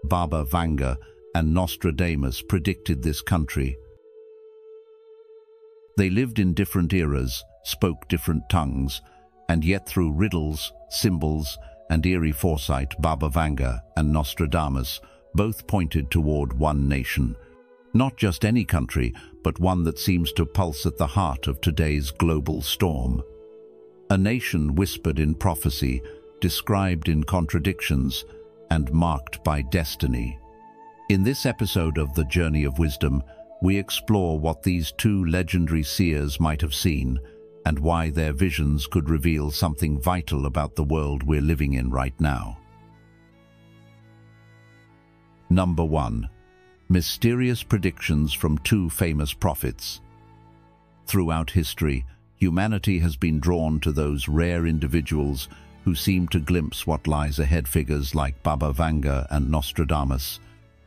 Baba Vanga and Nostradamus predicted this country. They lived in different eras, spoke different tongues, and yet through riddles, symbols, and eerie foresight, Baba Vanga and Nostradamus both pointed toward one nation. Not just any country, but one that seems to pulse at the heart of today's global storm. A nation whispered in prophecy, described in contradictions, and marked by destiny. In this episode of The Journey of Wisdom, we explore what these two legendary seers might have seen and why their visions could reveal something vital about the world we're living in right now. Number 1. Mysterious predictions from two famous prophets. Throughout history, humanity has been drawn to those rare individuals who seem to glimpse what lies ahead, figures like Baba Vanga and Nostradamus,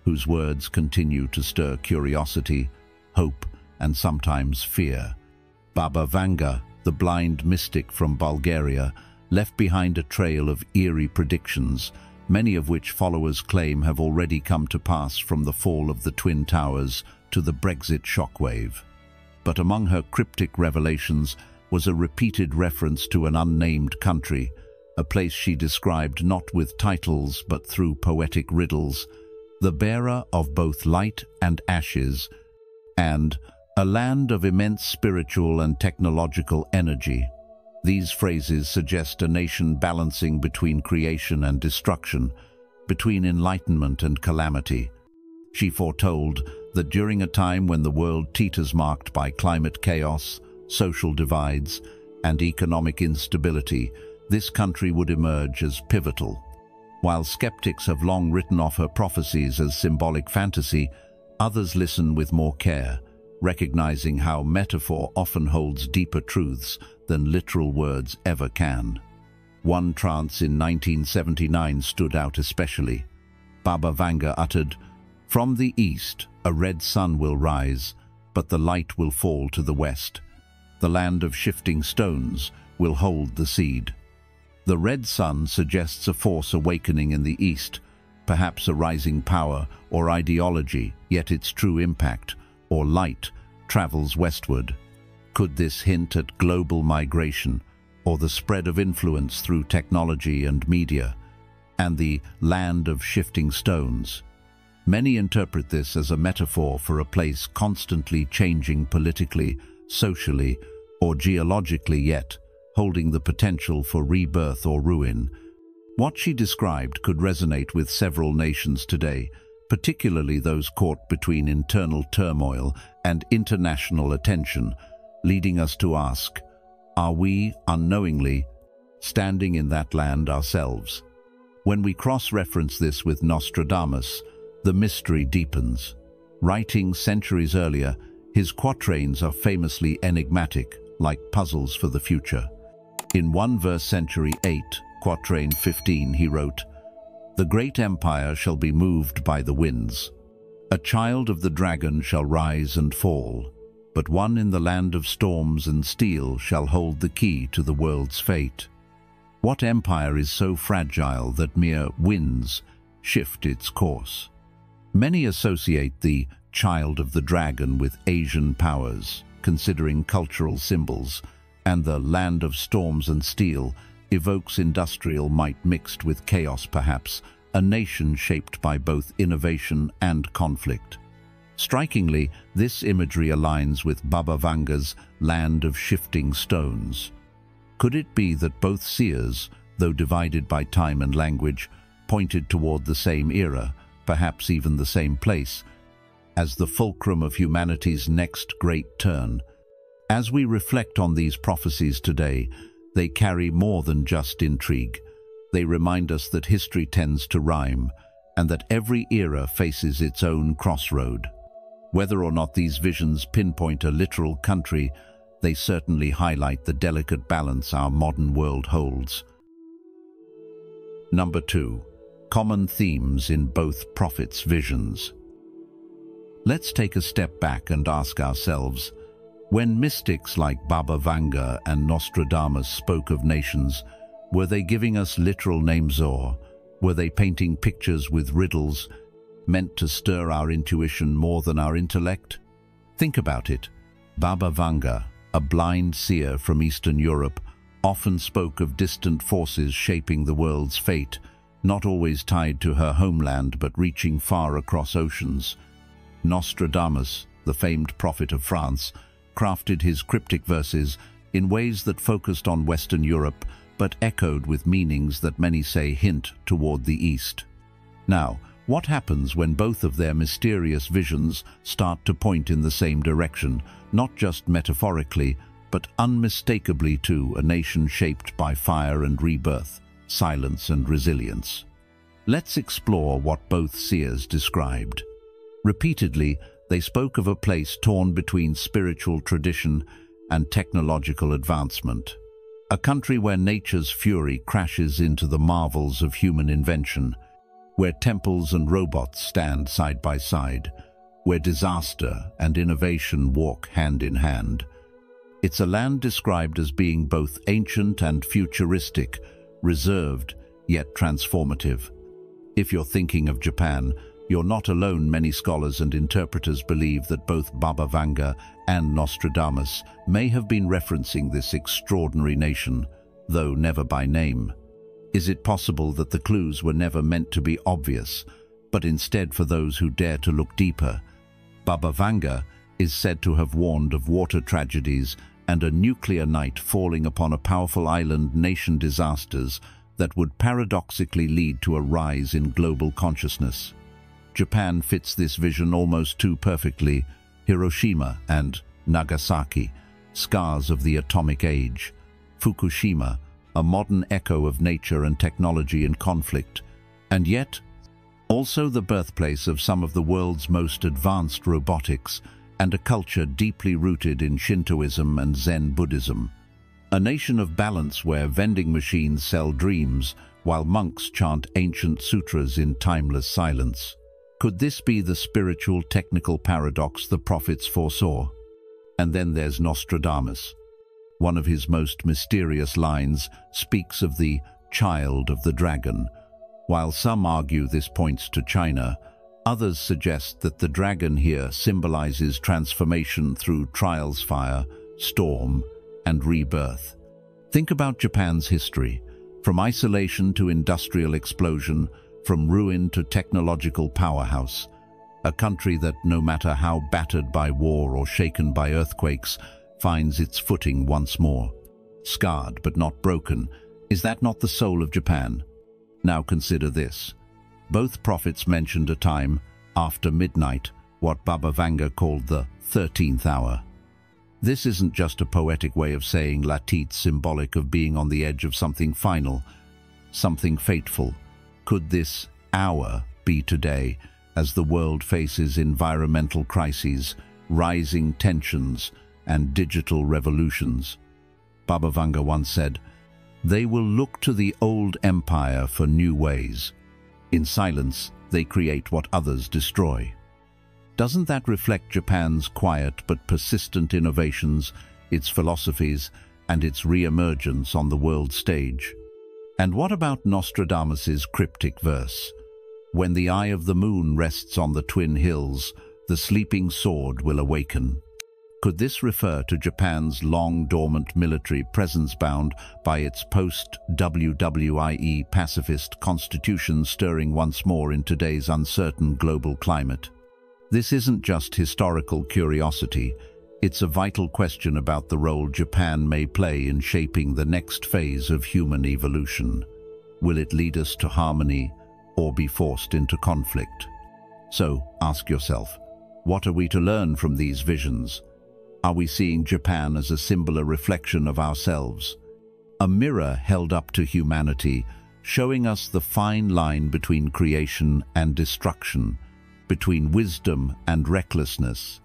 whose words continue to stir curiosity, hope, and sometimes fear. Baba Vanga, the blind mystic from Bulgaria, left behind a trail of eerie predictions, many of which followers claim have already come to pass, from the fall of the Twin Towers to the Brexit shockwave. But among her cryptic revelations was a repeated reference to an unnamed country, a place she described not with titles but through poetic riddles, the bearer of both light and ashes, and a land of immense spiritual and technological energy. These phrases suggest a nation balancing between creation and destruction, between enlightenment and calamity. She foretold that during a time when the world teeters, marked by climate chaos, social divides, and economic instability, this country would emerge as pivotal. While skeptics have long written off her prophecies as symbolic fantasy, others listen with more care, recognizing how metaphor often holds deeper truths than literal words ever can. One trance in 1979 stood out especially. Baba Vanga uttered, "From the east a red sun will rise, but the light will fall to the west. The land of shifting stones will hold the seed." The red sun suggests a force awakening in the east, perhaps a rising power or ideology, yet its true impact, or light, travels westward. Could this hint at global migration, or the spread of influence through technology and media? And the land of shifting stones. Many interpret this as a metaphor for a place constantly changing politically, socially, or geologically, yet holding the potential for rebirth or ruin. What she described could resonate with several nations today, particularly those caught between internal turmoil and international attention, leading us to ask, are we, unknowingly, standing in that land ourselves? When we cross-reference this with Nostradamus, the mystery deepens. Writing centuries earlier, his quatrains are famously enigmatic, like puzzles for the future. In 1 verse Century 8, quatrain 15, he wrote, "The great empire shall be moved by the winds. A child of the dragon shall rise and fall, but one in the land of storms and steel shall hold the key to the world's fate." What empire is so fragile that mere winds shift its course? Many associate the child of the dragon with Asian powers, considering cultural symbols, and the land of storms and steel evokes industrial might mixed with chaos, perhaps a nation shaped by both innovation and conflict. Strikingly, this imagery aligns with Baba Vanga's land of shifting stones. Could it be that both seers, though divided by time and language, pointed toward the same era, perhaps even the same place, as the fulcrum of humanity's next great turn? As we reflect on these prophecies today, they carry more than just intrigue. They remind us that history tends to rhyme, and that every era faces its own crossroad. Whether or not these visions pinpoint a literal country, they certainly highlight the delicate balance our modern world holds. Number 2. Common themes in both prophets' visions. Let's take a step back and ask ourselves, when mystics like Baba Vanga and Nostradamus spoke of nations, were they giving us literal names, or were they painting pictures with riddles, meant to stir our intuition more than our intellect? Think about it. Baba Vanga, a blind seer from Eastern Europe, often spoke of distant forces shaping the world's fate, not always tied to her homeland but reaching far across oceans. Nostradamus, the famed prophet of France, crafted his cryptic verses in ways that focused on Western Europe but echoed with meanings that many say hint toward the East. Now, what happens when both of their mysterious visions start to point in the same direction, not just metaphorically, but unmistakably to a nation shaped by fire and rebirth, silence and resilience? Let's explore what both seers described. Repeatedly, they spoke of a place torn between spiritual tradition and technological advancement, a country where nature's fury crashes into the marvels of human invention, where temples and robots stand side by side, where disaster and innovation walk hand in hand. It's a land described as being both ancient and futuristic, reserved yet transformative. If you're thinking of Japan, you're not alone. Many scholars and interpreters believe that both Baba Vanga and Nostradamus may have been referencing this extraordinary nation, though never by name. Is it possible that the clues were never meant to be obvious, but instead for those who dare to look deeper? Baba Vanga is said to have warned of water tragedies and a nuclear night falling upon a powerful island nation disasters that would paradoxically lead to a rise in global consciousness. Japan fits this vision almost too perfectly. Hiroshima and Nagasaki, scars of the atomic age. Fukushima, a modern echo of nature and technology in conflict, and yet also the birthplace of some of the world's most advanced robotics and a culture deeply rooted in Shintoism and Zen Buddhism. A nation of balance where vending machines sell dreams while monks chant ancient sutras in timeless silence. Could this be the spiritual technical paradox the prophets foresaw? And then there's Nostradamus. One of his most mysterious lines speaks of the child of the dragon. While some argue this points to China, others suggest that the dragon here symbolizes transformation through trials, fire, storm, and rebirth. Think about Japan's history, from isolation to industrial explosion, from ruin to technological powerhouse. A country that, no matter how battered by war or shaken by earthquakes, finds its footing once more. Scarred but not broken. Is that not the soul of Japan? Now consider this. Both prophets mentioned a time, after midnight, what Baba Vanga called the 13th hour. This isn't just a poetic way of saying Latit, symbolic of being on the edge of something final, something fateful. Could this hour be today, as the world faces environmental crises, rising tensions, and digital revolutions? Baba Vanga once said, "They will look to the old empire for new ways. In silence, they create what others destroy." Doesn't that reflect Japan's quiet but persistent innovations, its philosophies, and its re-emergence on the world stage? And what about Nostradamus's cryptic verse? "When the eye of the moon rests on the twin hills, the sleeping sword will awaken." Could this refer to Japan's long-dormant military presence bound by its post-WWIE pacifist constitution stirring once more in today's uncertain global climate? This isn't just historical curiosity, it's a vital question about the role Japan may play in shaping the next phase of human evolution. Will it lead us to harmony or be forced into conflict? So, ask yourself, what are we to learn from these visions? Are we seeing Japan as a similar reflection of ourselves? A mirror held up to humanity, showing us the fine line between creation and destruction, between wisdom and recklessness.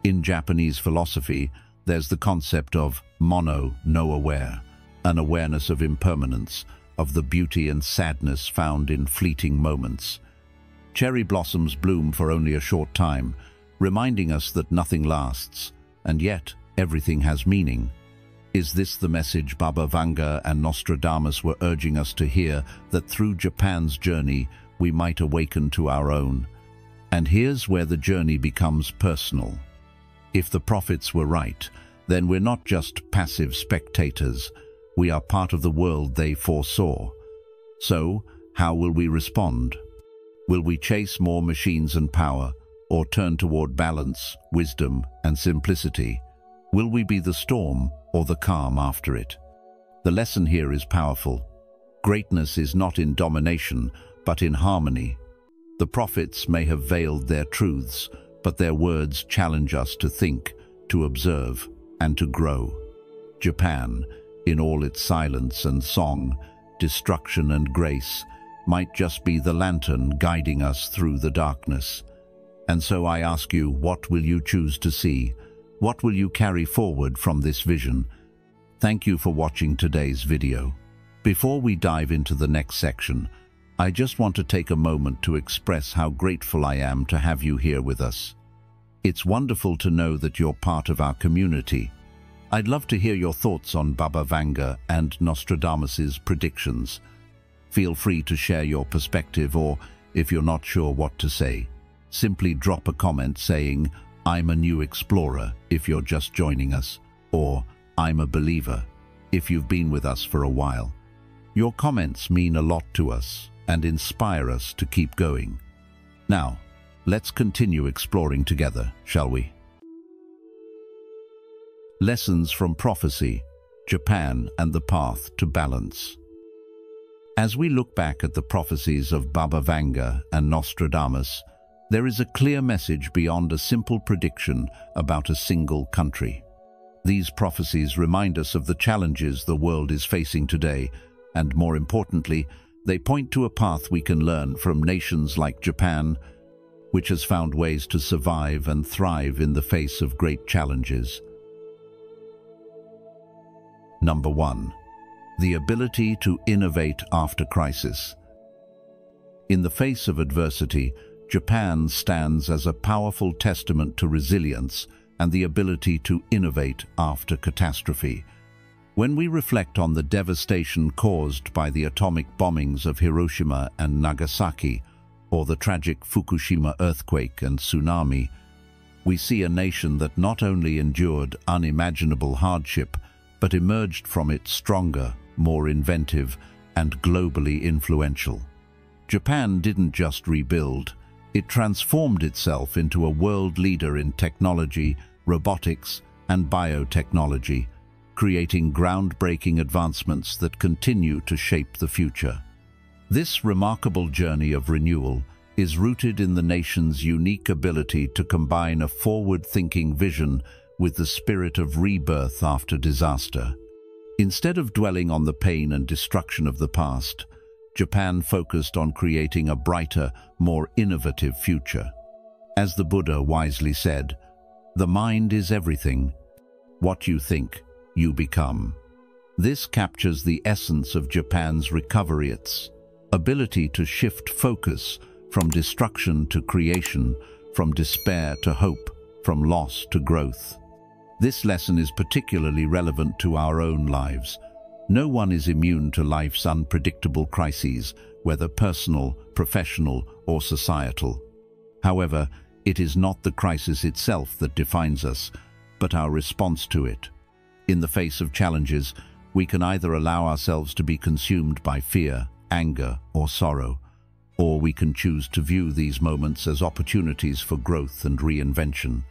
In Japanese philosophy, there's the concept of mono no aware, an awareness of impermanence, of the beauty and sadness found in fleeting moments. Cherry blossoms bloom for only a short time, reminding us that nothing lasts, and yet everything has meaning. Is this the message Baba Vanga and Nostradamus were urging us to hear, that through Japan's journey we might awaken to our own, And here's where the journey becomes personal. If the prophets were right, then we're not just passive spectators. We are part of the world they foresaw. So, how will we respond? Will we chase more machines and power, or turn toward balance, wisdom, and simplicity? Will we be the storm or the calm after it? The lesson here is powerful. Greatness is not in domination, but in harmony. The prophets may have veiled their truths, but their words challenge us to think, to observe, and to grow. Japan, in all its silence and song, destruction and grace, might just be the lantern guiding us through the darkness. And so I ask you, what will you choose to see? What will you carry forward from this vision? Thank you for watching today's video. Before we dive into the next section, I just want to take a moment to express how grateful I am to have you here with us. It's wonderful to know that you're part of our community. I'd love to hear your thoughts on Baba Vanga and Nostradamus's predictions. Feel free to share your perspective, or if you're not sure what to say, simply drop a comment saying, "I'm a new explorer," if you're just joining us, or "I'm a believer," if you've been with us for a while. Your comments mean a lot to us and inspire us to keep going. Now, let's continue exploring together, shall we? Lessons from Prophecy, Japan and the Path to Balance. As we look back at the prophecies of Baba Vanga and Nostradamus, there is a clear message beyond a simple prediction about a single country. These prophecies remind us of the challenges the world is facing today, and more importantly, they point to a path we can learn from nations like Japan, which has found ways to survive and thrive in the face of great challenges. Number 1. The ability to innovate after crisis. In the face of adversity, Japan stands as a powerful testament to resilience and the ability to innovate after catastrophe. When we reflect on the devastation caused by the atomic bombings of Hiroshima and Nagasaki, or the tragic Fukushima earthquake and tsunami, we see a nation that not only endured unimaginable hardship, but emerged from it stronger, more inventive, and globally influential. Japan didn't just rebuild, it transformed itself into a world leader in technology, robotics, and biotechnology, creating groundbreaking advancements that continue to shape the future. This remarkable journey of renewal is rooted in the nation's unique ability to combine a forward-thinking vision with the spirit of rebirth after disaster. Instead of dwelling on the pain and destruction of the past, Japan focused on creating a brighter, more innovative future. As the Buddha wisely said, "The mind is everything. What you think, you become." This captures the essence of Japan's recovery, its ability to shift focus from destruction to creation, from despair to hope, from loss to growth. This lesson is particularly relevant to our own lives. No one is immune to life's unpredictable crises, whether personal, professional, or societal. However, it is not the crisis itself that defines us, but our response to it. In the face of challenges, we can either allow ourselves to be consumed by fear, anger, or sorrow, or we can choose to view these moments as opportunities for growth and reinvention.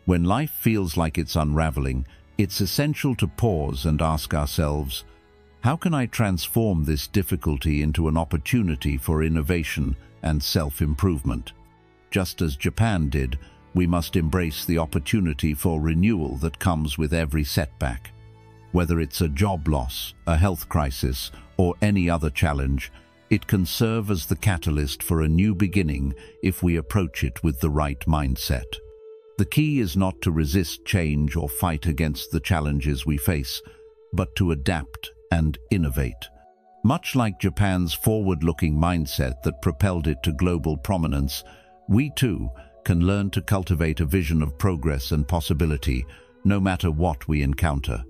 When life feels like it's unraveling, it's essential to pause and ask ourselves, how can I transform this difficulty into an opportunity for innovation and self-improvement? Just as Japan did, we must embrace the opportunity for renewal that comes with every setback. Whether it's a job loss, a health crisis, or any other challenge, it can serve as the catalyst for a new beginning if we approach it with the right mindset. The key is not to resist change or fight against the challenges we face, but to adapt and innovate. Much like Japan's forward-looking mindset that propelled it to global prominence, we too can learn to cultivate a vision of progress and possibility, no matter what we encounter.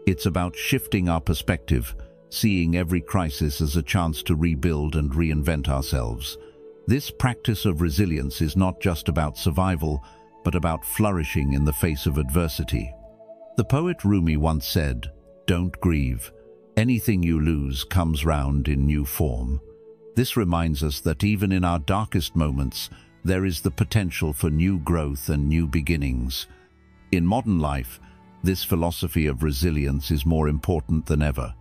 It's about shifting our perspective, seeing every crisis as a chance to rebuild and reinvent ourselves. This practice of resilience is not just about survival, but about flourishing in the face of adversity. The poet Rumi once said, "Don't grieve. Anything you lose comes round in new form." This reminds us that even in our darkest moments, there is the potential for new growth and new beginnings. In modern life, this philosophy of resilience is more important than ever.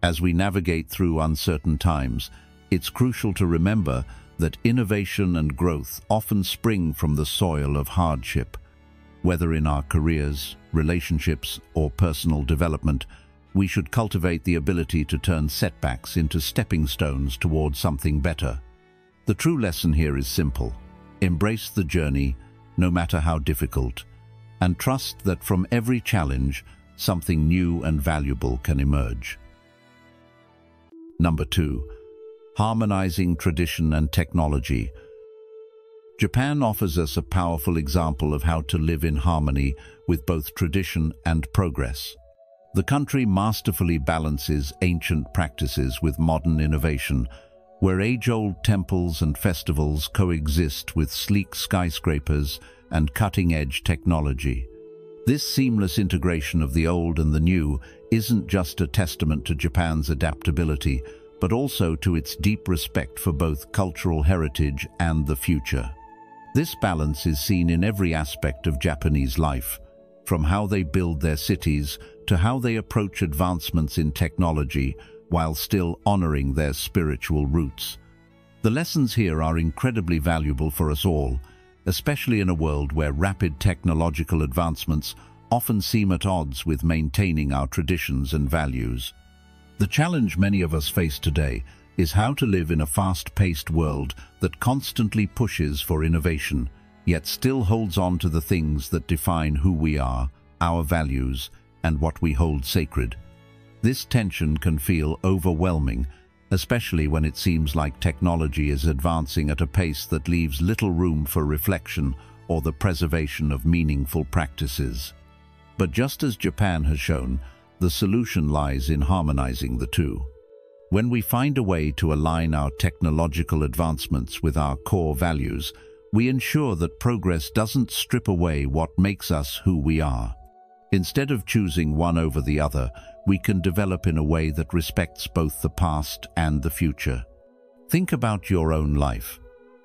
As we navigate through uncertain times, it's crucial to remember that innovation and growth often spring from the soil of hardship. Whether in our careers, relationships, or personal development, we should cultivate the ability to turn setbacks into stepping stones towards something better. The true lesson here is simple. Embrace the journey, no matter how difficult, and trust that from every challenge, something new and valuable can emerge. Number 2. Harmonizing tradition and technology. Japan offers us a powerful example of how to live in harmony with both tradition and progress. The country masterfully balances ancient practices with modern innovation, where age-old temples and festivals coexist with sleek skyscrapers and cutting-edge technology. This seamless integration of the old and the new isn't just a testament to Japan's adaptability, but also to its deep respect for both cultural heritage and the future. This balance is seen in every aspect of Japanese life, from how they build their cities to how they approach advancements in technology while still honoring their spiritual roots. The lessons here are incredibly valuable for us all, especially in a world where rapid technological advancements often seem at odds with maintaining our traditions and values. The challenge many of us face today is how to live in a fast-paced world that constantly pushes for innovation, yet still holds on to the things that define who we are, our values, and what we hold sacred. This tension can feel overwhelming, especially when it seems like technology is advancing at a pace that leaves little room for reflection or the preservation of meaningful practices. But just as Japan has shown, the solution lies in harmonizing the two. When we find a way to align our technological advancements with our core values, we ensure that progress doesn't strip away what makes us who we are. Instead of choosing one over the other, we can develop in a way that respects both the past and the future. Think about your own life.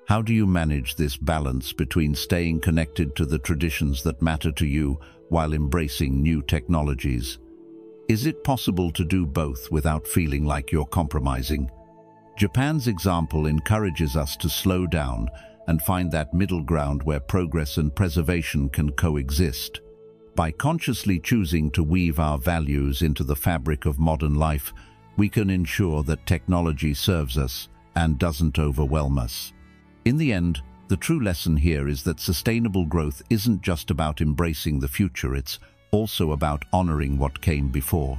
How do you manage this balance between staying connected to the traditions that matter to you while embracing new technologies? Is it possible to do both without feeling like you're compromising? Japan's example encourages us to slow down and find that middle ground where progress and preservation can coexist. By consciously choosing to weave our values into the fabric of modern life, we can ensure that technology serves us and doesn't overwhelm us. In the end, the true lesson here is that sustainable growth isn't just about embracing the future, it's also about honoring what came before.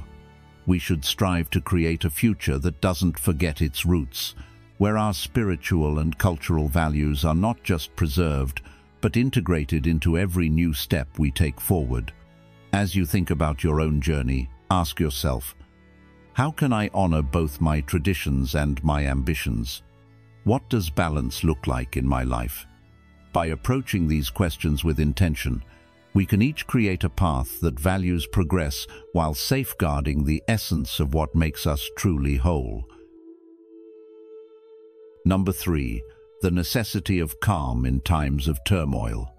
We should strive to create a future that doesn't forget its roots, where our spiritual and cultural values are not just preserved, but integrated into every new step we take forward. As you think about your own journey, ask yourself, how can I honor both my traditions and my ambitions? What does balance look like in my life? By approaching these questions with intention, we can each create a path that values progress while safeguarding the essence of what makes us truly whole. Number 3. The necessity of calm in times of turmoil.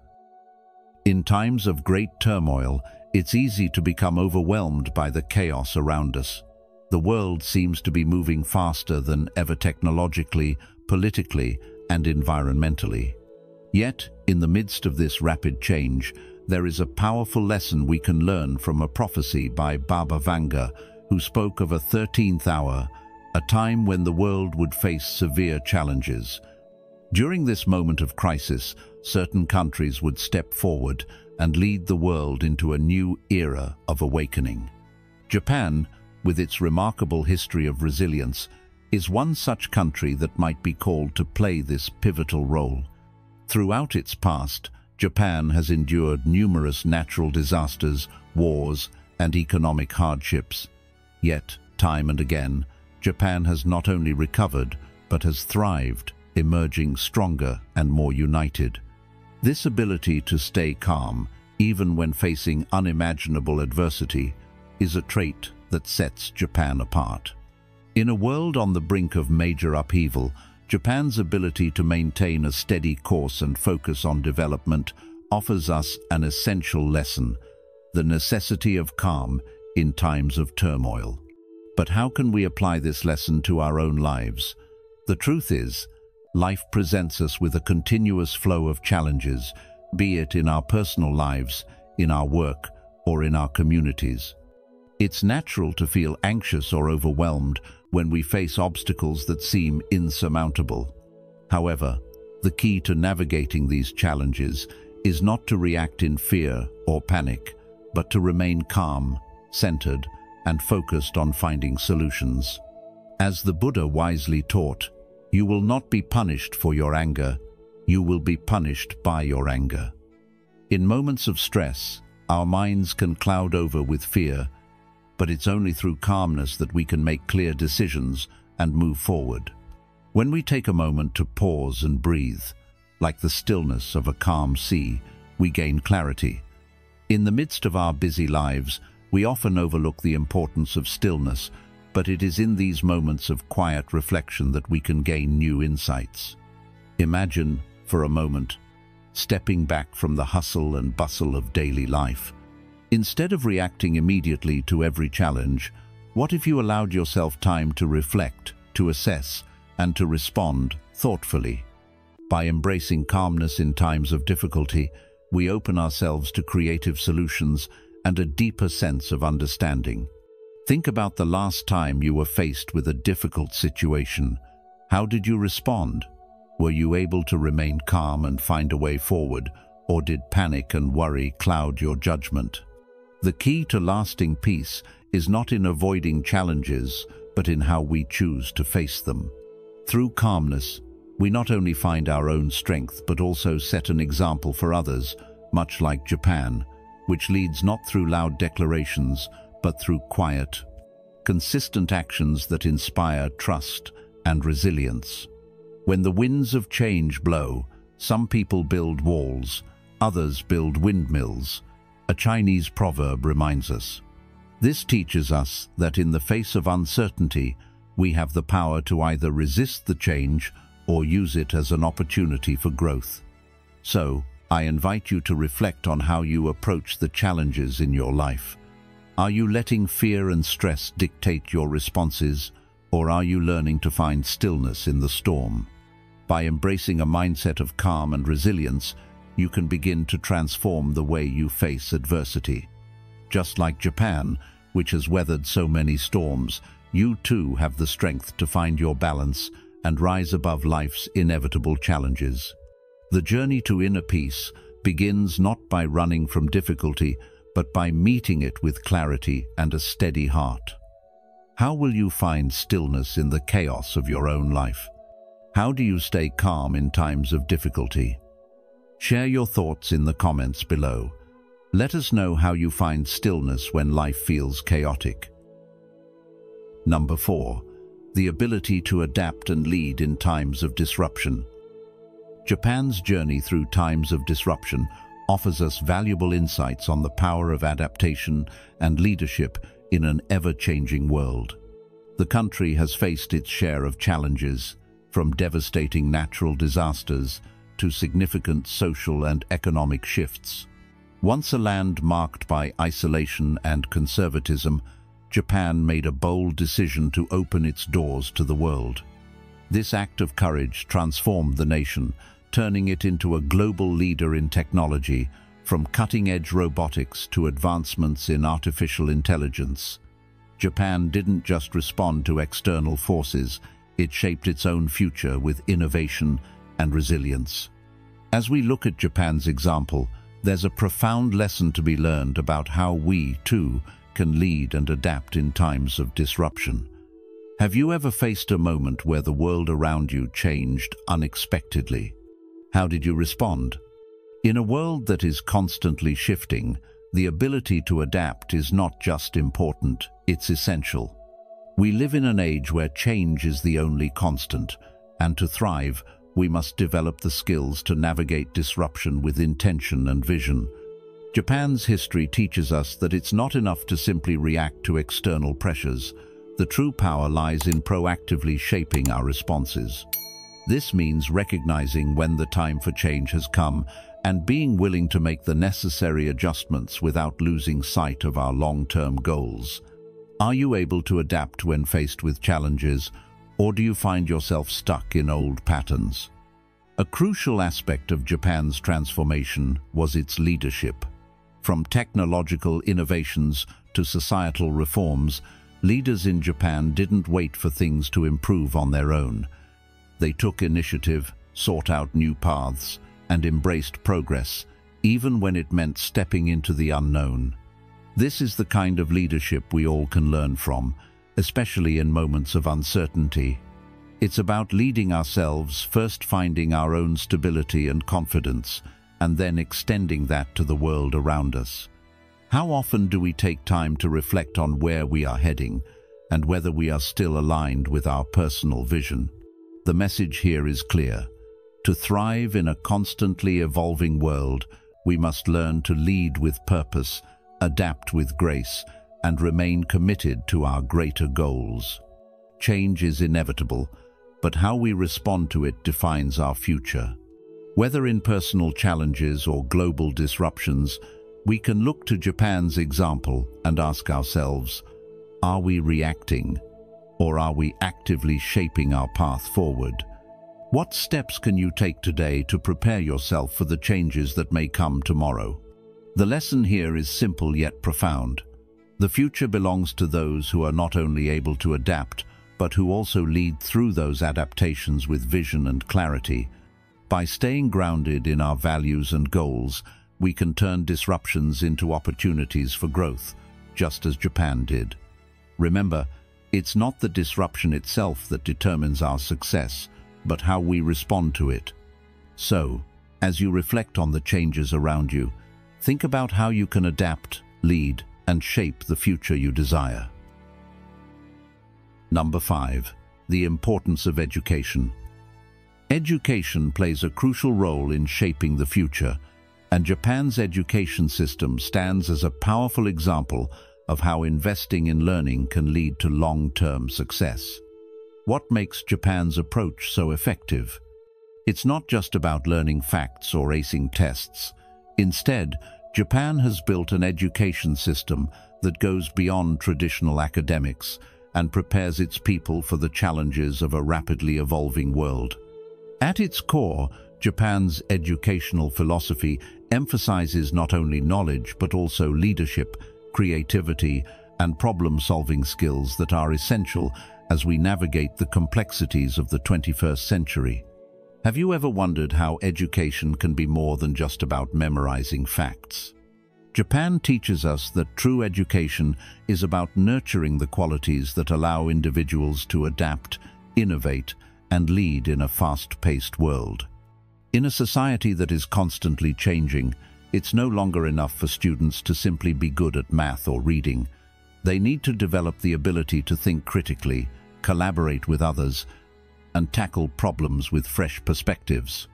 In times of great turmoil, it's easy to become overwhelmed by the chaos around us. The world seems to be moving faster than ever technologically, politically, and environmentally. Yet, in the midst of this rapid change, there is a powerful lesson we can learn from a prophecy by Baba Vanga, who spoke of a 13th hour, a time when the world would face severe challenges. During this moment of crisis, certain countries would step forward and lead the world into a new era of awakening. Japan, with its remarkable history of resilience, is one such country that might be called to play this pivotal role. Throughout its past, Japan has endured numerous natural disasters, wars, and economic hardships. Yet, time and again, Japan has not only recovered, but has thrived, emerging stronger and more united. This ability to stay calm, even when facing unimaginable adversity, is a trait that sets Japan apart. In a world on the brink of major upheaval, Japan's ability to maintain a steady course and focus on development offers us an essential lesson: the necessity of calm in times of turmoil. But how can we apply this lesson to our own lives? The truth is, life presents us with a continuous flow of challenges, be it in our personal lives, in our work, or in our communities. It's natural to feel anxious or overwhelmed when we face obstacles that seem insurmountable. However, the key to navigating these challenges is not to react in fear or panic, but to remain calm, centered, and focused on finding solutions. As the Buddha wisely taught, you will not be punished for your anger, you will be punished by your anger. In moments of stress, our minds can cloud over with fear, but it's only through calmness that we can make clear decisions and move forward. When we take a moment to pause and breathe, like the stillness of a calm sea, we gain clarity. In the midst of our busy lives, we often overlook the importance of stillness, but it is in these moments of quiet reflection that we can gain new insights. Imagine, for a moment, stepping back from the hustle and bustle of daily life. Instead of reacting immediately to every challenge, what if you allowed yourself time to reflect, to assess, and to respond thoughtfully? By embracing calmness in times of difficulty, we open ourselves to creative solutions and a deeper sense of understanding. Think about the last time you were faced with a difficult situation. How did you respond? Were you able to remain calm and find a way forward, or did panic and worry cloud your judgment? The key to lasting peace is not in avoiding challenges, but in how we choose to face them. Through calmness, we not only find our own strength, but also set an example for others, much like Japan, which leads not through loud declarations, but through quiet, consistent actions that inspire trust and resilience. When the winds of change blow, some people build walls, others build windmills. A Chinese proverb reminds us. This teaches us that in the face of uncertainty, we have the power to either resist the change or use it as an opportunity for growth. So, I invite you to reflect on how you approach the challenges in your life. Are you letting fear and stress dictate your responses, or are you learning to find stillness in the storm? By embracing a mindset of calm and resilience, you can begin to transform the way you face adversity. Just like Japan, which has weathered so many storms, you too have the strength to find your balance and rise above life's inevitable challenges. The journey to inner peace begins not by running from difficulty, but by meeting it with clarity and a steady heart. How will you find stillness in the chaos of your own life? How do you stay calm in times of difficulty? Share your thoughts in the comments below. Let us know how you find stillness when life feels chaotic. Number 4. The ability to adapt and lead in times of disruption. Japan's journey through times of disruption offers us valuable insights on the power of adaptation and leadership in an ever-changing world. The country has faced its share of challenges, from devastating natural disasters to significant social and economic shifts. Once a land marked by isolation and conservatism, Japan made a bold decision to open its doors to the world. This act of courage transformed the nation, turning it into a global leader in technology, from cutting-edge robotics to advancements in artificial intelligence. Japan didn't just respond to external forces, it shaped its own future with innovation and resilience. As we look at Japan's example, there's a profound lesson to be learned about how we, too, can lead and adapt in times of disruption. Have you ever faced a moment where the world around you changed unexpectedly? How did you respond? In a world that is constantly shifting, the ability to adapt is not just important, it's essential. We live in an age where change is the only constant, and to thrive, we must develop the skills to navigate disruption with intention and vision. Japan's history teaches us that it's not enough to simply react to external pressures. The true power lies in proactively shaping our responses. This means recognizing when the time for change has come and being willing to make the necessary adjustments without losing sight of our long-term goals. Are you able to adapt when faced with challenges, or do you find yourself stuck in old patterns? A crucial aspect of Japan's transformation was its leadership. From technological innovations to societal reforms, leaders in Japan didn't wait for things to improve on their own. They took initiative, sought out new paths, and embraced progress, even when it meant stepping into the unknown. This is the kind of leadership we all can learn from, especially in moments of uncertainty. It's about leading ourselves, first finding our own stability and confidence, and then extending that to the world around us. How often do we take time to reflect on where we are heading and whether we are still aligned with our personal vision? The message here is clear. To thrive in a constantly evolving world, we must learn to lead with purpose, adapt with grace, and remain committed to our greater goals. Change is inevitable, but how we respond to it defines our future. Whether in personal challenges or global disruptions, we can look to Japan's example and ask ourselves, are we reacting, or are we actively shaping our path forward? What steps can you take today to prepare yourself for the changes that may come tomorrow? The lesson here is simple yet profound. The future belongs to those who are not only able to adapt, but who also lead through those adaptations with vision and clarity. By staying grounded in our values and goals, we can turn disruptions into opportunities for growth, just as Japan did. Remember, it's not the disruption itself that determines our success, but how we respond to it. So, as you reflect on the changes around you, think about how you can adapt, lead, and shape the future you desire. Number 5. The importance of education. Education plays a crucial role in shaping the future, and Japan's education system stands as a powerful example of how investing in learning can lead to long-term success. What makes Japan's approach so effective? It's not just about learning facts or acing tests. Instead, Japan has built an education system that goes beyond traditional academics and prepares its people for the challenges of a rapidly evolving world. At its core, Japan's educational philosophy emphasizes not only knowledge but also leadership, creativity, and problem-solving skills that are essential as we navigate the complexities of the 21st century. Have you ever wondered how education can be more than just about memorizing facts? Japan teaches us that true education is about nurturing the qualities that allow individuals to adapt, innovate, and lead in a fast-paced world. In a society that is constantly changing, it's no longer enough for students to simply be good at math or reading. They need to develop the ability to think critically, collaborate with others, and tackle problems with fresh perspectives.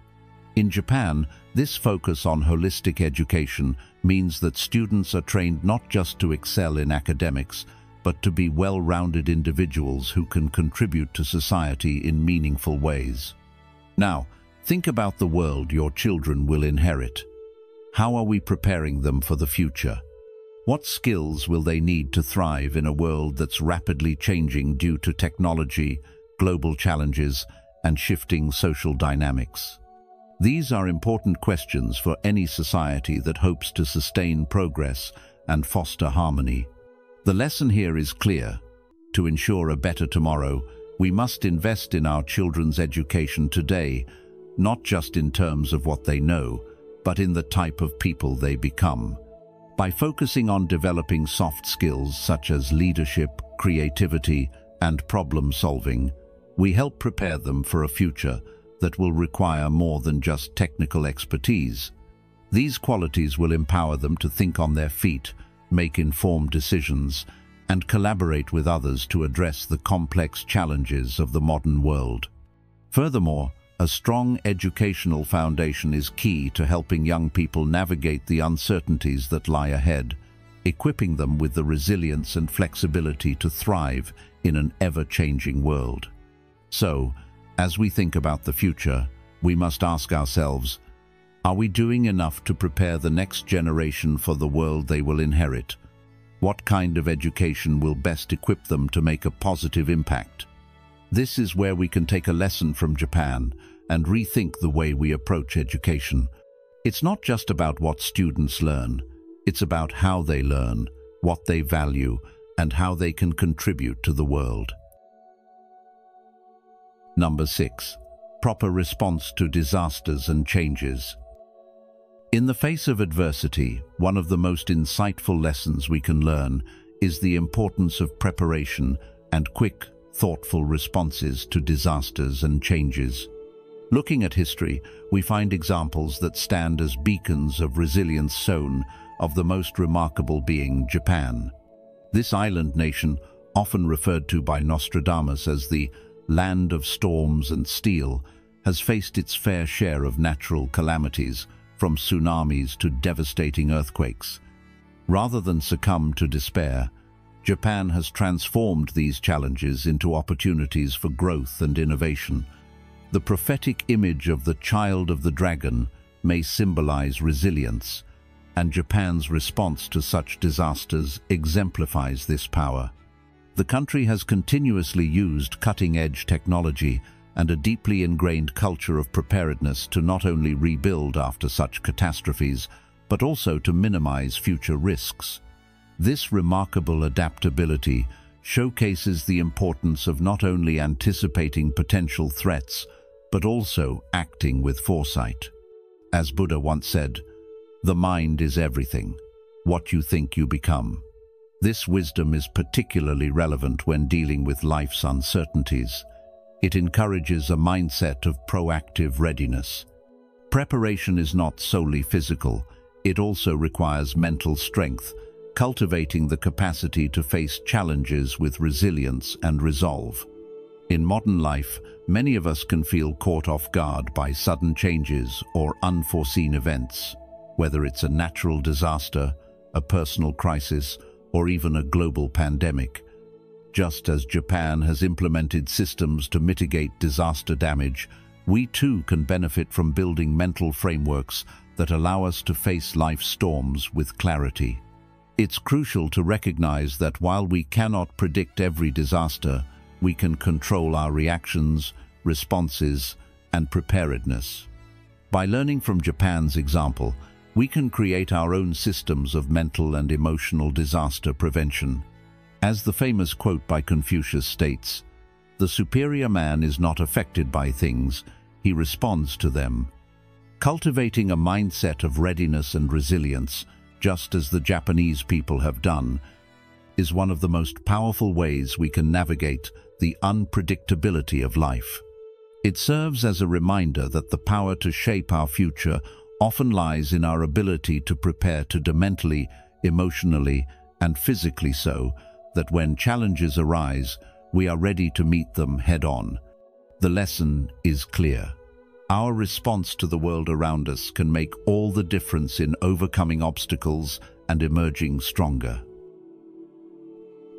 In Japan, this focus on holistic education means that students are trained not just to excel in academics, but to be well-rounded individuals who can contribute to society in meaningful ways. Now, think about the world your children will inherit. How are we preparing them for the future? What skills will they need to thrive in a world that's rapidly changing due to technology, global challenges, and shifting social dynamics? These are important questions for any society that hopes to sustain progress and foster harmony. The lesson here is clear. To ensure a better tomorrow, we must invest in our children's education today, not just in terms of what they know, but in the type of people they become. By focusing on developing soft skills such as leadership, creativity, and problem-solving, we help prepare them for a future that will require more than just technical expertise. These qualities will empower them to think on their feet, make informed decisions, and collaborate with others to address the complex challenges of the modern world. Furthermore, A strong educational foundation is key to helping young people navigate the uncertainties that lie ahead, equipping them with the resilience and flexibility to thrive in an ever-changing world. So, as we think about the future, we must ask ourselves, are we doing enough to prepare the next generation for the world they will inherit? What kind of education will best equip them to make a positive impact? This is where we can take a lesson from Japan and rethink the way we approach education. It's not just about what students learn, it's about how they learn, what they value, and how they can contribute to the world. Number 6. Proper response to disasters and changes. In the face of adversity, one of the most insightful lessons we can learn is the importance of preparation and quick, thoughtful responses to disasters and changes. Looking at history, we find examples that stand as beacons of resilience sown of the most remarkable being Japan. This island nation, often referred to by Nostradamus as the land of storms and steel, has faced its fair share of natural calamities, from tsunamis to devastating earthquakes. Rather than succumb to despair, Japan has transformed these challenges into opportunities for growth and innovation. The prophetic image of the child of the dragon may symbolize resilience, and Japan's response to such disasters exemplifies this power. The country has continuously used cutting-edge technology and a deeply ingrained culture of preparedness to not only rebuild after such catastrophes, but also to minimize future risks. This remarkable adaptability showcases the importance of not only anticipating potential threats, but also acting with foresight. As Buddha once said, "The mind is everything. What you think you become." This wisdom is particularly relevant when dealing with life's uncertainties. It encourages a mindset of proactive readiness. Preparation is not solely physical, it also requires mental strength, cultivating the capacity to face challenges with resilience and resolve. In modern life, many of us can feel caught off guard by sudden changes or unforeseen events, whether it's a natural disaster, a personal crisis, or even a global pandemic. Just as Japan has implemented systems to mitigate disaster damage, we too can benefit from building mental frameworks that allow us to face life's storms with clarity. It's crucial to recognize that while we cannot predict every disaster, we can control our reactions, responses, and preparedness. By learning from Japan's example, we can create our own systems of mental and emotional disaster prevention. As the famous quote by Confucius states, "The superior man is not affected by things, he responds to them." Cultivating a mindset of readiness and resilience, just as the Japanese people have done, is one of the most powerful ways we can navigate the unpredictability of life. It serves as a reminder that the power to shape our future often lies in our ability to prepare mentally, emotionally, and physically so that when challenges arise, we are ready to meet them head-on. The lesson is clear. Our response to the world around us can make all the difference in overcoming obstacles and emerging stronger.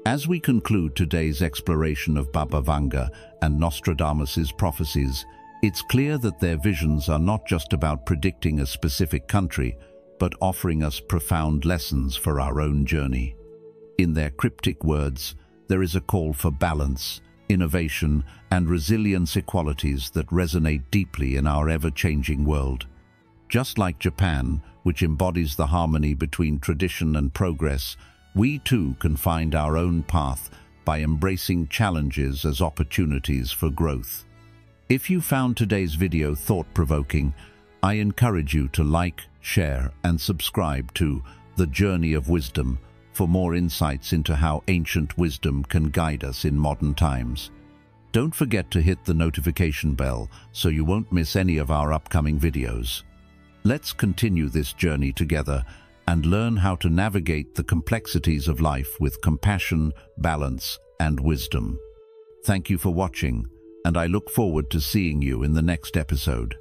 As we conclude today's exploration of Baba Vanga and Nostradamus's prophecies, it's clear that their visions are not just about predicting a specific country, but offering us profound lessons for our own journey. In their cryptic words, there is a call for balance, innovation, and resilience qualities that resonate deeply in our ever-changing world. Just like Japan, which embodies the harmony between tradition and progress, we too can find our own path by embracing challenges as opportunities for growth. If you found today's video thought-provoking, I encourage you to like, share, and subscribe to The Journey of Wisdom for more insights into how ancient wisdom can guide us in modern times. Don't forget to hit the notification bell so you won't miss any of our upcoming videos. Let's continue this journey together and learn how to navigate the complexities of life with compassion, balance, and wisdom. Thank you for watching. and I look forward to seeing you in the next episode.